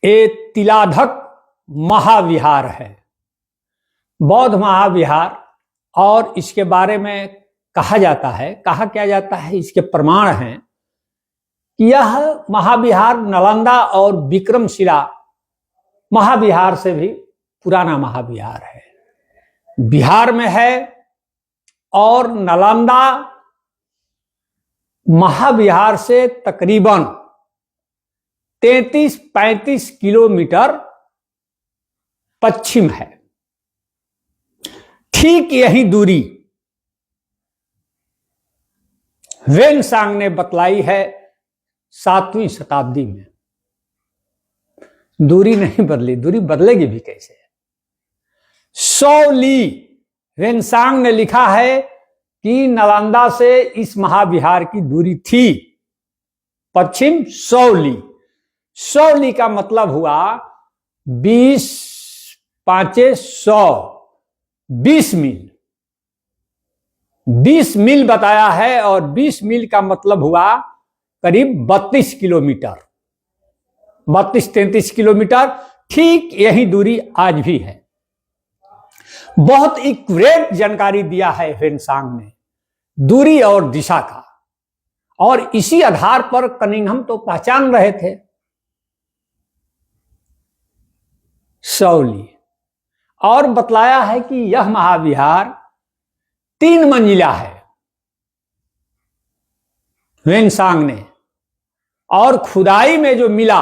ये तिलाधक महाविहार है, बौद्ध महाविहार। और इसके बारे में कहा जाता है, कहा क्या जाता है, इसके प्रमाण हैं कि यह महाविहार नालंदा और विक्रमशिला महाविहार से भी पुराना महाविहार है, बिहार में है। और नालंदा महाविहार से तकरीबन 33-35 किलोमीटर पश्चिम है। ठीक यही दूरी ह्वेनसांग ने बतलाई है 7वीं शताब्दी में। दूरी नहीं बदली, दूरी बदलेगी भी कैसे? 100 ली ह्वेनसांग ने लिखा है कि नालंदा से इस महाविहार की दूरी थी पश्चिम 100 ली। 100 ली का मतलब हुआ 20 पांचे 100, 20 मील। 20 मील बताया है और 20 मील का मतलब हुआ करीब 32 किलोमीटर, 32-33 किलोमीटर। ठीक यही दूरी आज भी है। बहुत एक्यूरेट जानकारी दिया है ह्वेनसांग ने दूरी और दिशा का, और इसी आधार पर कनिंघम तो पहचान रहे थे 100 ली। और बतलाया है कि यह महाविहार 3 मंजिला है ह्वेनसांग ने, और खुदाई में जो मिला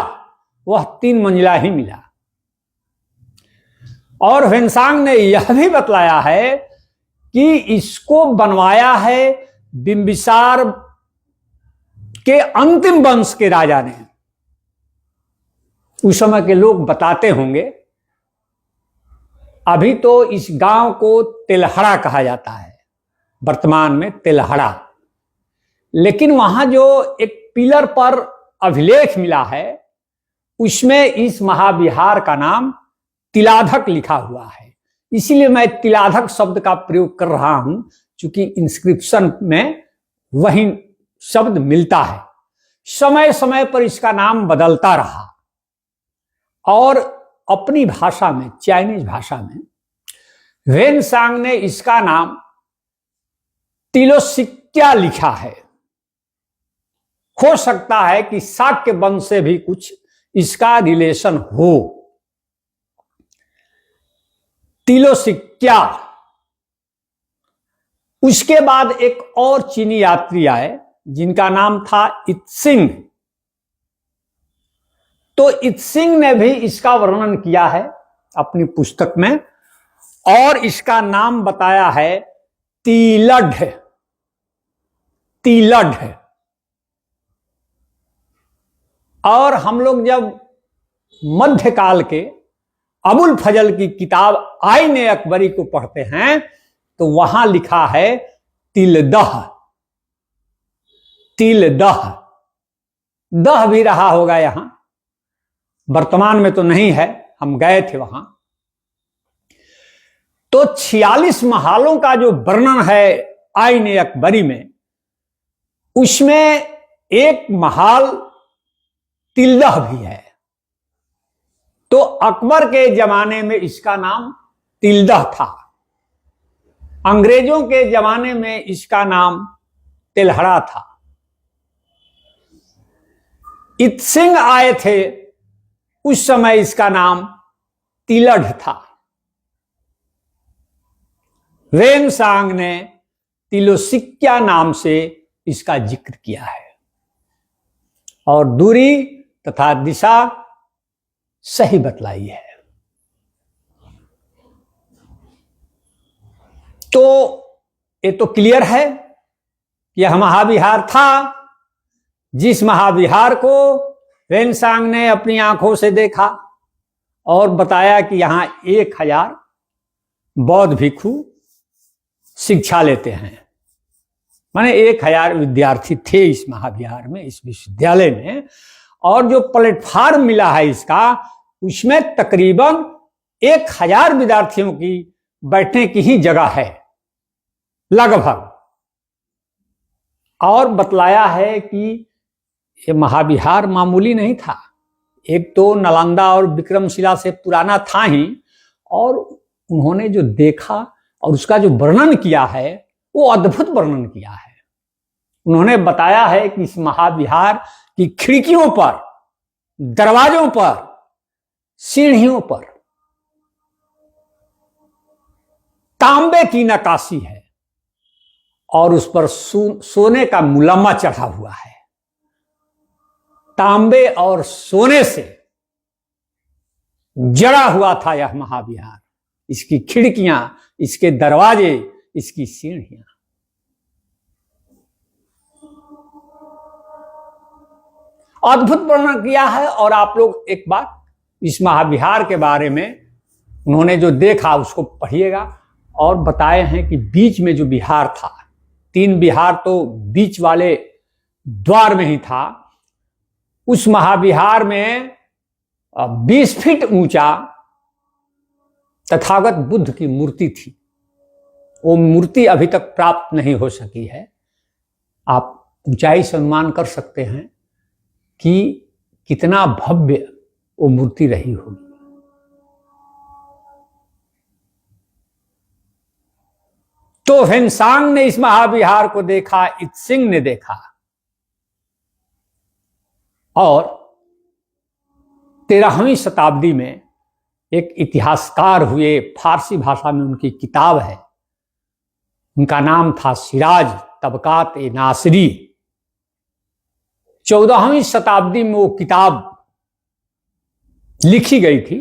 वह 3 मंजिला ही मिला। और ह्वेनसांग ने यह भी बतलाया है कि इसको बनवाया है बिंबिसार के अंतिम वंश के राजा ने। उस समय के लोग बताते होंगे, अभी तो इस गांव को तेलहड़ा कहा जाता है, वर्तमान में तेलहड़ा। लेकिन वहां जो एक पिलर पर अभिलेख मिला है उसमें इस महाविहार का नाम तिलाधक लिखा हुआ है। इसीलिए मैं तिलाधक शब्द का प्रयोग कर रहा हूं, क्योंकि इंस्क्रिप्शन में वही शब्द मिलता है। समय समय पर इसका नाम बदलता रहा, और अपनी भाषा में, चाइनीज भाषा में, ह्वेनसांग ने इसका नाम तिलोसिक्या लिखा है। हो सकता है कि शाक्य वंश से भी कुछ इसका रिलेशन हो। तिलोसिक्या। उसके बाद एक और चीनी यात्री आए जिनका नाम था इत्सिंग। तो इत्सिंग ने भी इसका वर्णन किया है अपनी पुस्तक में, और इसका नाम बताया है तिलढ़। तिलढ़। और हम लोग जब मध्यकाल के अबुल फजल की किताब आईने अकबरी को पढ़ते हैं तो वहां लिखा है तिलदह। तिलदह। दह भी रहा होगा यहां, वर्तमान में तो नहीं है, हम गए थे वहां। तो 46 महालों का जो वर्णन है आईने अकबरी में, उसमें एक महाल तिलदह भी है। तो अकबर के जमाने में इसका नाम तिलदह था, अंग्रेजों के जमाने में इसका नाम तेलहड़ा था। इत्सिंग आए थे, उस समय इसका नाम तिलढ़ था। ह्वेनसांग ने तिलोसिक्या नाम से इसका जिक्र किया है, और दूरी तथा दिशा सही बतलाई है। तो ये तो क्लियर है कि यह महाविहार था, जिस महाविहार को ह्वेनसांग ने अपनी आंखों से देखा और बताया कि यहां 1000 बौद्ध भिक्षु शिक्षा लेते हैं। माने 1000 विद्यार्थी थे इस महाविहार में, इस विश्वविद्यालय में। और जो प्लेटफार्म मिला है इसका, उसमें तकरीबन 1000 विद्यार्थियों की बैठने की ही जगह है लगभग। और बतलाया है कि ये महाविहार मामूली नहीं था, एक तो नालंदा और विक्रमशिला से पुराना था ही, और उन्होंने जो देखा और उसका जो वर्णन किया है वो अद्भुत वर्णन किया है। उन्होंने बताया है कि इस महाविहार की खिड़कियों पर, दरवाजों पर, सीढ़ियों पर तांबे की नक्काशी है और उस पर सोने का मुलम्मा चढ़ा हुआ है। तांबे और सोने से जड़ा हुआ था यह महाविहार, इसकी खिड़कियां, इसके दरवाजे, इसकी सीढ़ियां। अद्भुत वर्णन किया है। और आप लोग एक बार इस महाविहार के बारे में उन्होंने जो देखा उसको पढ़िएगा। और बताए हैं कि बीच में जो विहार था, 3 विहार तो बीच वाले द्वार में ही था। उस महाविहार में 20 फीट ऊंचा तथागत बुद्ध की मूर्ति थी। वो मूर्ति अभी तक प्राप्त नहीं हो सकी है। आप ऊंचाई से अनुमान कर सकते हैं कि कितना भव्य वो मूर्ति रही होगी। तो हेनसांग ने इस महाविहार को देखा, इत्सिंग ने देखा, और 13वीं शताब्दी में एक इतिहासकार हुए, फारसी भाषा में उनकी किताब है, उनका नाम था सिराज तबकात ए नासिरी। 14वीं शताब्दी में वो किताब लिखी गई थी।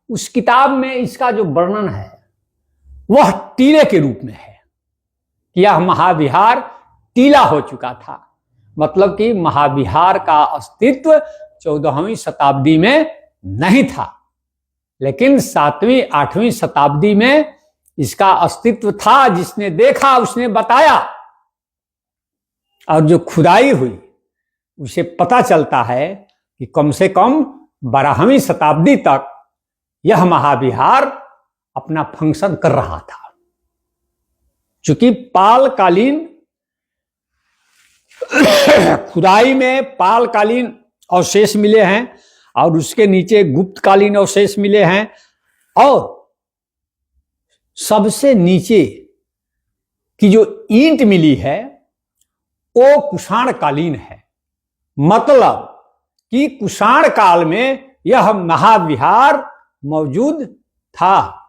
उस किताब में इसका जो वर्णन है वह टीले के रूप में है कि यह महाविहार टीला हो चुका था। मतलब कि महाविहार का अस्तित्व 14वीं शताब्दी में नहीं था, लेकिन 7वीं 8वीं शताब्दी में इसका अस्तित्व था। जिसने देखा उसने बताया, और जो खुदाई हुई उसे पता चलता है कि कम से कम 12वीं शताब्दी तक यह महाविहार अपना फंक्शन कर रहा था। चूंकि पालकालीन खुदाई में पालकालीन अवशेष मिले हैं और उसके नीचे गुप्तकालीन अवशेष मिले हैं, और सबसे नीचे की जो ईंट मिली है वो कुषाण कालीन है। मतलब कि कुषाण काल में यह महाविहार मौजूद था।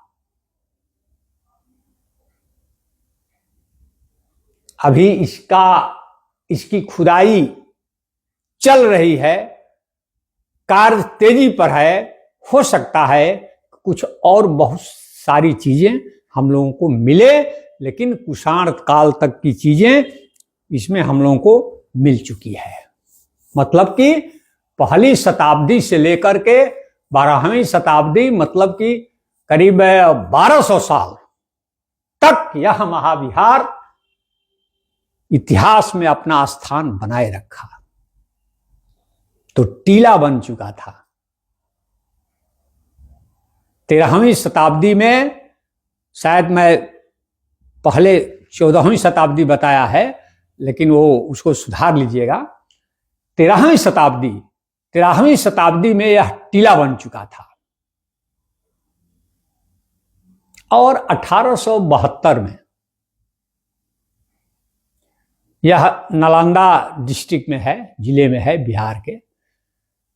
अभी इसकी खुदाई चल रही है, कार्य तेजी पर है। हो सकता है कुछ और बहुत सारी चीजें हम लोगों को मिले, लेकिन कुषाण काल तक की चीजें इसमें हम लोगों को मिल चुकी है। मतलब कि पहली शताब्दी से लेकर के 12वीं शताब्दी, मतलब कि करीब 1200 साल तक यह महाविहार इतिहास में अपना स्थान बनाए रखा। तो टीला बन चुका था। 13वीं शताब्दी में, शायद मैं पहले 14वीं शताब्दी बताया है, लेकिन वो उसको सुधार लीजिएगा। 13वीं शताब्दी में यह टीला बन चुका था। और 1872 में, यह नालंदा डिस्ट्रिक्ट में है, जिले में है, बिहार के।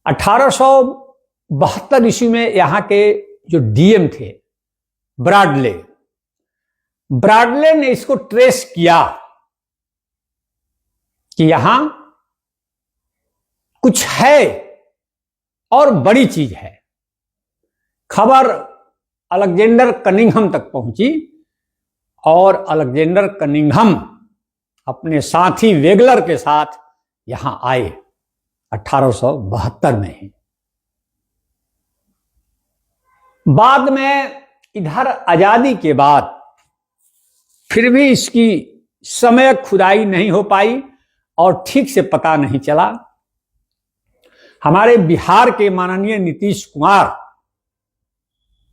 1872 ईस्वी में यहाँ के जो डीएम थे ब्राडले ने इसको ट्रेस किया कि यहां कुछ है और बड़ी चीज है। खबर अलेक्जेंडर कनिंघम तक पहुंची और अलेक्जेंडर कनिंघम अपने साथी वेगलर के साथ यहां आए 1872 में ही। बाद में इधर आजादी के बाद फिर भी इसकी समय खुदाई नहीं हो पाई और ठीक से पता नहीं चला। हमारे बिहार के माननीय नीतीश कुमार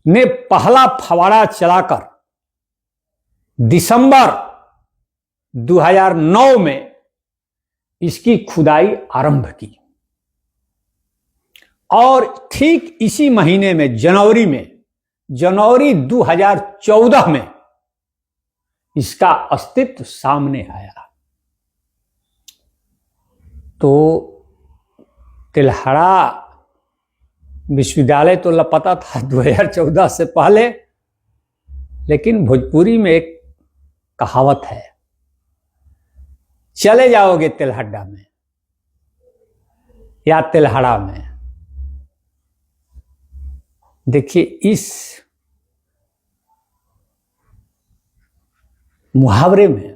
ने पहला फवाड़ा चलाकर दिसंबर 2009 में इसकी खुदाई आरंभ की और ठीक इसी महीने में जनवरी 2014 में इसका अस्तित्व सामने आया। तो तिलहरा विश्वविद्यालय तो पता था 2014 से पहले, लेकिन भोजपुरी में एक कहावत है, चले जाओगे तिलहड्डा में या तिलहड़ा में। देखिए, इस मुहावरे में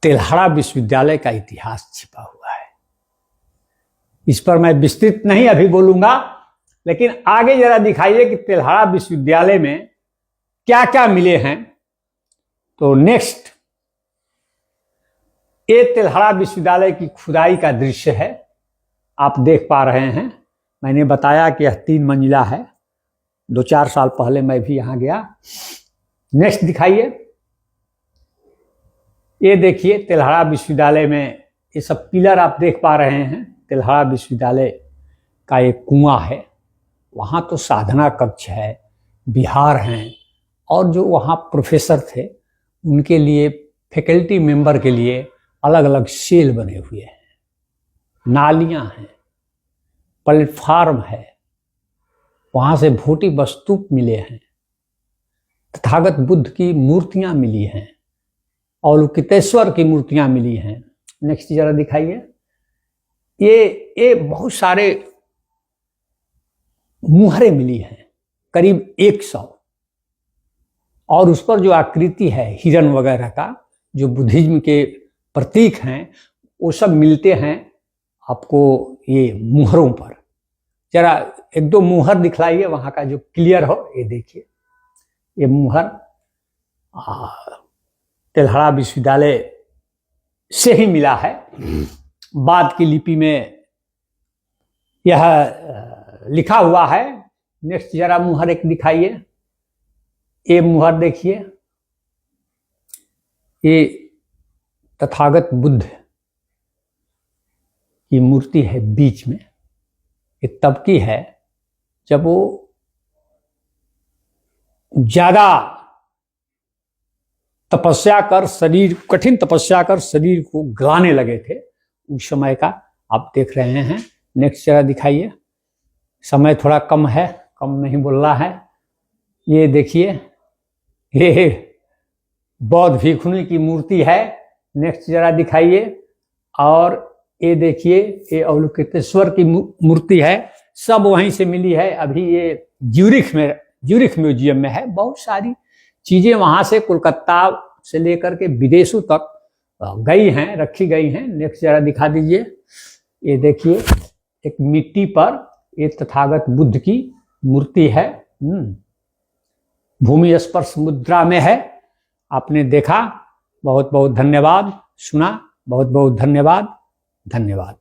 तिलहड़ा विश्वविद्यालय का इतिहास छिपा हुआ है। इस पर मैं विस्तृत नहीं अभी बोलूंगा, लेकिन आगे जरा दिखाइए कि तिलहड़ा विश्वविद्यालय में क्या क्या मिले हैं। तो नेक्स्ट, ये तिलहड़ा विश्वविद्यालय की खुदाई का दृश्य है, आप देख पा रहे हैं। मैंने बताया कि यह 3 मंजिला है। 2-4 साल पहले मैं भी यहां गया। नेक्स्ट दिखाइए, ये देखिए तिलहड़ा विश्वविद्यालय में ये सब पिलर आप देख पा रहे हैं। तिलहड़ा विश्वविद्यालय का एक कुआं है, वहाँ तो साधना कक्ष है, विहार हैं, और जो वहाँ प्रोफेसर थे उनके लिए, फैकल्टी मेंबर के लिए अलग अलग सेल बने हुए हैं, नालियाँ हैं, प्लेटफार्म है, वहाँ से भोटी वस्तु मिले हैं, तथागत बुद्ध की मूर्तियाँ मिली हैं, अवलोकितेश्वर की मूर्तियाँ मिली हैं। नेक्स्ट जरा दिखाइए, ये बहुत सारे मुहरें मिली हैं, करीब 100, और उस पर जो आकृति है हिरन वगैरह का, जो बुद्धिज्म के प्रतीक हैं, वो सब मिलते हैं आपको ये मुहरों पर। जरा 1-2 मुहर दिखलाइए वहाँ का जो क्लियर हो। ये देखिए, ये मुहर तिलहड़ा विश्वविद्यालय से ही मिला है। बाद की लिपि में यह लिखा हुआ है। नेक्स्ट जरा मुहर एक दिखाइए, ये मुहर देखिए, ये तथागत बुद्ध की मूर्ति है बीच में। ये तब की है जब वो ज्यादा तपस्या कर कठिन तपस्या कर शरीर को गलाने लगे थे, उस समय का आप देख रहे हैं। नेक्स्ट जरा दिखाइए, समय थोड़ा कम है, कम नहीं बोलना है। ये देखिए, ये बौद्ध भिक्षुनी की मूर्ति है। नेक्स्ट जरा दिखाइए, और ये देखिए, ये अवलोकितेश्वर की मूर्ति है, सब वहीं से मिली है। अभी ये ज्यूरिख म्यूजियम में है। बहुत सारी चीजें वहां से कोलकाता से लेकर के विदेशों तक गई हैं, रखी गई हैं। नेक्स्ट जरा दिखा दीजिए, ये देखिए, एक मिट्टी पर ये तथागत बुद्ध की मूर्ति है, भूमि स्पर्श मुद्रा में है। आपने देखा, बहुत बहुत धन्यवाद। सुना, बहुत बहुत धन्यवाद। धन्यवाद।